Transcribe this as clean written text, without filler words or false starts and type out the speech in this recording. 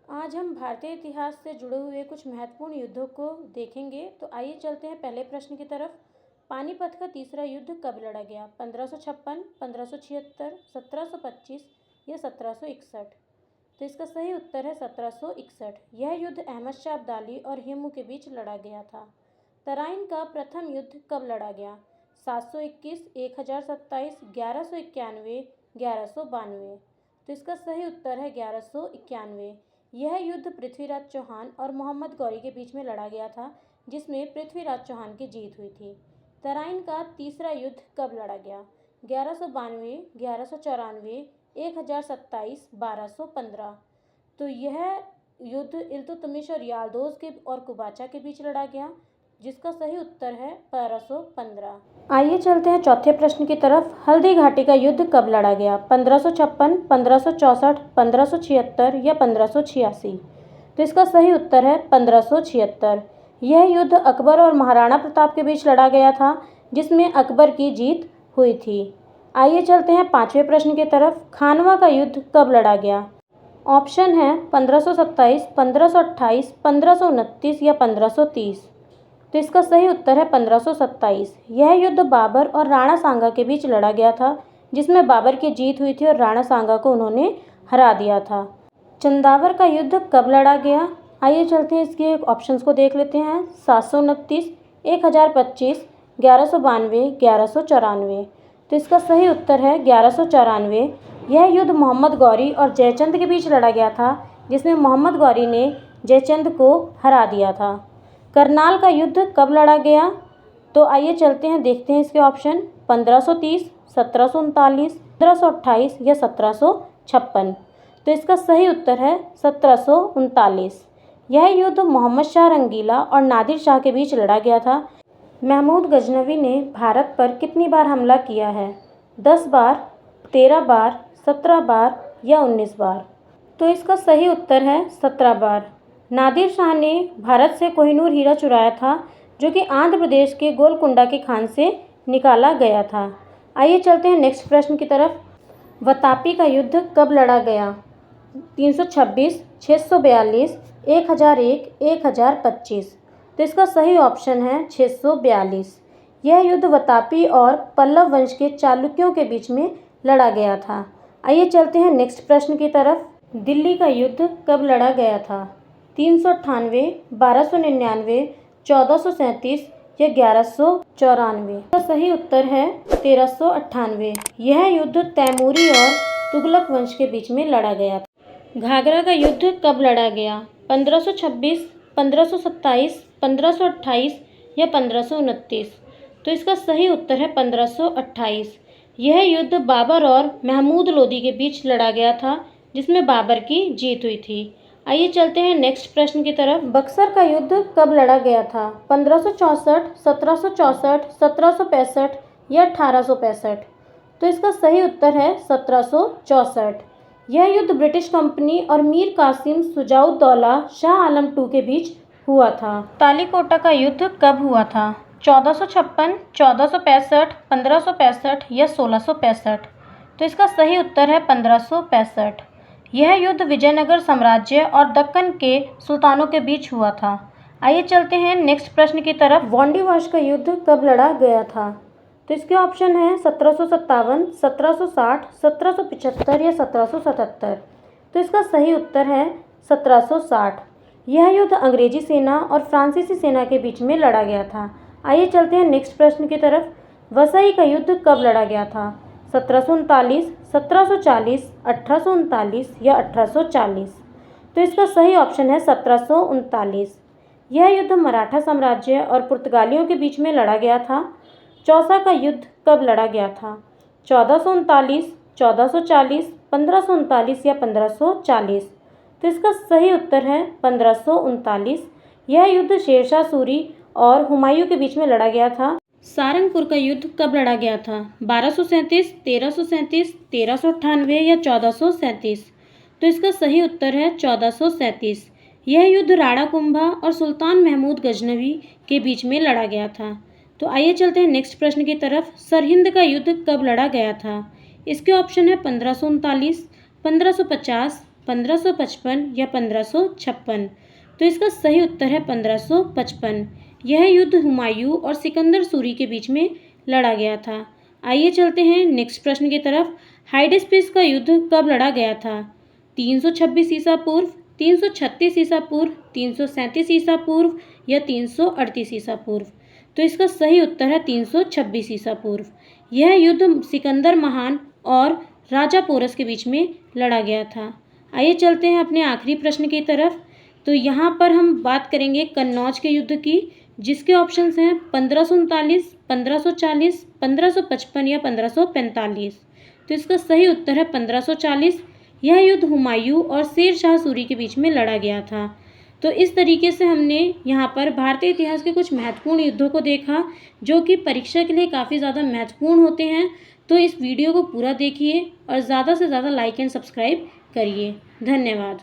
आज हम भारतीय इतिहास से जुड़े हुए कुछ महत्वपूर्ण युद्धों को देखेंगे। तो आइए चलते हैं पहले प्रश्न की तरफ। पानीपत का तीसरा युद्ध कब लड़ा गया? 1556, 1576, 1725 या 1761? तो इसका सही उत्तर है 1761। यह युद्ध अहमद शाह अब्दाली और हिमू के बीच लड़ा गया था। तराइन का प्रथम युद्ध कब लड़ा गया? 721, 1027, 1191, 1192? तो इसका सही उत्तर है 1191। यह युद्ध पृथ्वीराज चौहान और मोहम्मद गौरी के बीच में लड़ा गया था, जिसमें पृथ्वीराज चौहान की जीत हुई थी। तराइन का तीसरा युद्ध कब लड़ा गया? 1192, 1194, 1027, 1215? तो यह युद्ध इल्तुतमिश और याल्दोज के और कुबाचा के बीच लड़ा गया, जिसका सही उत्तर है 1215। आइए चलते हैं चौथे प्रश्न की तरफ। हल्दी घाटी का युद्ध कब लड़ा गया? 1556, 1564, 1576 या 1586? तो इसका सही उत्तर है 1576। यह युद्ध अकबर और महाराणा प्रताप के बीच लड़ा गया था, जिसमें अकबर की जीत हुई थी। आइए चलते हैं पांचवें प्रश्न की तरफ। खानवा का युद्ध कब लड़ा गया? ऑप्शन है 1527, 1528, 1529 या 1530? तो इसका सही उत्तर है 1527। यह युद्ध बाबर और राणा सांगा के बीच लड़ा गया था, जिसमें बाबर की जीत हुई थी और राणा सांगा को उन्होंने हरा दिया था। चंदावर का युद्ध कब लड़ा गया? आइए चलते हैं इसके ऑप्शंस को देख लेते हैं। 729, 1025, 1192, 1194? तो इसका सही उत्तर है 1194। यह युद्ध मोहम्मद गौरी और जयचंद के बीच लड़ा गया था, जिसमें मोहम्मद गौरी ने जयचंद को हरा दिया था। करनाल का युद्ध कब लड़ा गया? तो आइए चलते हैं, देखते हैं इसके ऑप्शन। 1530, 1739, 1528 या 1756? तो इसका सही उत्तर है 1739। यह युद्ध मोहम्मद शाह रंगीला और नादिर शाह के बीच लड़ा गया था। महमूद गजनवी ने भारत पर कितनी बार हमला किया है? 10 बार, 13 बार, 17 बार या 19 बार? तो इसका सही उत्तर है 17 बार। नादिर शाह ने भारत से कोहिनूर हीरा चुराया था, जो कि आंध्र प्रदेश के गोलकुंडा की खान से निकाला गया था। आइए चलते हैं नेक्स्ट प्रश्न की तरफ। वतापी का युद्ध कब लड़ा गया? 326, 642, 1001, 1025? तो इसका सही ऑप्शन है 642। यह युद्ध वतापी और पल्लव वंश के चालुक्यों के बीच में लड़ा गया था। आइए चलते हैं नेक्स्ट प्रश्न की तरफ। दिल्ली का युद्ध कब लड़ा गया था? 398, 1299, 1437 या 1194? इसका सही उत्तर है 1398। यह युद्ध तैमूरी और तुगलक वंश के बीच में लड़ा गया था। घाघरा का युद्ध कब लड़ा गया? 1526, 1527, 1528 या 1529? तो इसका सही उत्तर है 1528। यह युद्ध बाबर और महमूद लोदी के बीच लड़ा गया था, जिसमें बाबर की जीत हुई थी। आइए चलते हैं नेक्स्ट प्रश्न की तरफ। बक्सर का युद्ध कब लड़ा गया था? 1564, 1764, 1765 या 1865? तो इसका सही उत्तर है 1764। यह युद्ध ब्रिटिश कंपनी और मीर कासिम शुजाउद्दौला शाह आलम II के बीच हुआ था। तालीकोटा का युद्ध कब हुआ था? 1456, 1465, 1565 या 1665? तो इसका सही उत्तर है 1565। यह युद्ध विजयनगर साम्राज्य और दक्कन के सुल्तानों के बीच हुआ था। आइए चलते हैं नेक्स्ट प्रश्न की तरफ। वांडीवाश का युद्ध कब लड़ा गया था? तो इसके ऑप्शन हैं 1757, 1760, 1775 या 1777? तो इसका सही उत्तर है 1760। यह युद्ध अंग्रेजी सेना और फ्रांसीसी सेना के बीच में लड़ा गया था। आइए चलते हैं नेक्स्ट प्रश्न की तरफ। वसई का युद्ध कब लड़ा गया था? 1739, 1740, 1839 या 1840? तो इसका सही ऑप्शन है 1739। यह युद्ध मराठा साम्राज्य और पुर्तगालियों के बीच में लड़ा गया था। चौसा का युद्ध कब लड़ा गया था? 1439, 1440, 1539 या 1540? तो इसका सही उत्तर है 1539। यह युद्ध शेरशाह सूरी और हुमायूं के बीच में लड़ा गया था। सारंगपुर का युद्ध कब लड़ा गया था? 1237, 1337, 1398 या 1437? तो इसका सही उत्तर है 1437। यह युद्ध राणा कुंभा और सुल्तान महमूद गजनवी के बीच में लड़ा गया था। तो आइए चलते हैं नेक्स्ट प्रश्न की तरफ। सरहिंद का युद्ध कब लड़ा गया था? इसके ऑप्शन है 1539, 1550, 1555 या 1556? तो इसका सही उत्तर है 1555। यह युद्ध हुमायूं और सिकंदर सूरी के बीच में लड़ा गया था। आइए चलते हैं नेक्स्ट प्रश्न की तरफ। हाइडेस्पिस का युद्ध कब लड़ा गया था? 326 ईसा पूर्व, 336 ईसा पूर्व, 337 ईसा पूर्व या 338 ईसा पूर्व? तो इसका सही उत्तर है 326 ईसा पूर्व। यह युद्ध सिकंदर महान और राजा पोरस के बीच में लड़ा गया था। आइए चलते हैं अपने आखिरी प्रश्न की तरफ। तो यहाँ पर हम बात करेंगे कन्नौज के युद्ध की, जिसके ऑप्शंस हैं 1539, 1540, 1555 या 1545। तो इसका सही उत्तर है 1540। यह युद्ध हुमायूं और शेर शाह सूरी के बीच में लड़ा गया था। तो इस तरीके से हमने यहाँ पर भारतीय इतिहास के कुछ महत्वपूर्ण युद्धों को देखा, जो कि परीक्षा के लिए काफ़ी ज़्यादा महत्वपूर्ण होते हैं। तो इस वीडियो को पूरा देखिए और ज़्यादा से ज़्यादा लाइक एंड सब्सक्राइब करिए। धन्यवाद।